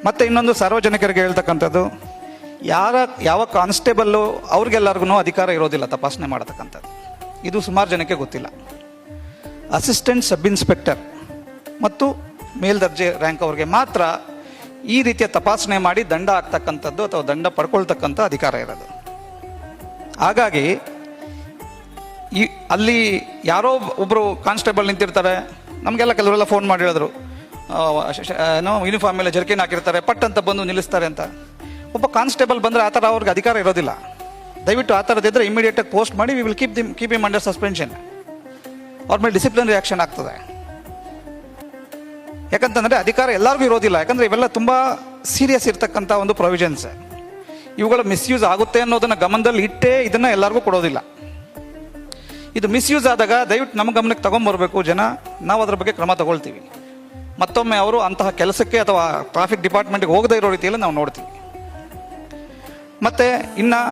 ಮತ್ತು ಇನ್ನೊಂದು ಸಾರ್ವಜನಿಕರಿಗೆ ಹೇಳ್ತಕ್ಕಂಥದ್ದು, ಯಾವ ಕಾನ್ಸ್ಟೇಬಲ್ಲು ಅವ್ರಿಗೆಲ್ಲರಿಗೂ ಅಧಿಕಾರ ಇರೋದಿಲ್ಲ ತಪಾಸಣೆ ಮಾಡತಕ್ಕಂಥದ್ದು. ಇದು ಸುಮಾರು ಜನಕ್ಕೆ ಗೊತ್ತಿಲ್ಲ. ಅಸಿಸ್ಟೆಂಟ್ ಸಬ್ ಇನ್ಸ್ಪೆಕ್ಟರ್ ಮತ್ತು ಮೇಲ್ದರ್ಜೆ ರ್ಯಾಂಕ್ ಅವ್ರಿಗೆ ಮಾತ್ರ ಈ ರೀತಿಯ ತಪಾಸಣೆ ಮಾಡಿ ದಂಡ ಹಾಕ್ತಕ್ಕಂಥದ್ದು ಅಥವಾ ದಂಡ ಪಡ್ಕೊಳ್ತಕ್ಕಂಥ ಅಧಿಕಾರ ಇರೋದು. ಹಾಗಾಗಿ ಅಲ್ಲಿ ಯಾರೋ ಒಬ್ಬರು ಕಾನ್ಸ್ಟೇಬಲ್ ನಿಂತಿರ್ತಾರೆ, ನಮಗೆಲ್ಲ ಕೆಲವರೆಲ್ಲ ಫೋನ್ ಮಾಡಿ ಹೇಳಿದ್ರು, ಏನೋ ಯೂನಿಫಾರ್ಮ್ ಮೇಲೆ ಜರ್ಕಿನ್ ಹಾಕಿರ್ತಾರೆ, ಪಟ್ ಅಂತ ಬಂದು ನಿಲ್ಲಿಸ್ತಾರೆ ಅಂತ. ಒಬ್ಬ ಕಾನ್ಸ್ಟೇಬಲ್ ಬಂದರೆ ಆ ಥರ ಅವ್ರಿಗೆ ಅಧಿಕಾರ ಇರೋದಿಲ್ಲ. ದಯವಿಟ್ಟು ಆ ಥರದಿದ್ದರೆ ಇಮಿಡಿಯೇಟಾಗಿ ಪೋಸ್ಟ್ ಮಾಡಿ, we will keep him under suspension. ಅವ್ರ ಮೇಲೆ ಡಿಸಿಪ್ಲಿನರಿ ಆ್ಯಕ್ಷನ್ ಆಗ್ತದೆ. ಯಾಕಂತಂದರೆ ಅಧಿಕಾರ ಎಲ್ಲರಿಗೂ ಇರೋದಿಲ್ಲ. ಯಾಕಂದರೆ ಇವೆಲ್ಲ ತುಂಬ ಸೀರಿಯಸ್ ಇರ್ತಕ್ಕಂಥ ಒಂದು ಪ್ರೊವಿಷನ್ಸ್. ಇವುಗಳ ಮಿಸ್ಯೂಸ್ ಆಗುತ್ತೆ ಅನ್ನೋದನ್ನು ಗಮನದಲ್ಲಿ ಇಟ್ಟೇ ಇದನ್ನು ಎಲ್ಲರಿಗೂ ಕೊಡೋದಿಲ್ಲ. ಇದು ಮಿಸ್ಯೂಸ್ ಆದಾಗ ದಯವಿಟ್ಟು ನಮ್ಮ ಗಮನಕ್ಕೆ ತಗೊಂಬರ್ಬೇಕು ಜನ, ನಾವು ಅದರ ಬಗ್ಗೆ ಕ್ರಮ ತಗೊಳ್ತೀವಿ. ಮತ್ತೊಮ್ಮೆ ಅವರು ಅಂತಹ ಕೆಲಸಕ್ಕೆ ಅಥವಾ ಟ್ರಾಫಿಕ್ ಡಿಪಾರ್ಟ್ಮೆಂಟ್ಗೆ ಹೋಗದೇ ಇರೋ ರೀತಿಯಲ್ಲಿ ನಾವು ನೋಡ್ತೀವಿ. ಮತ್ತು ಇನ್ನು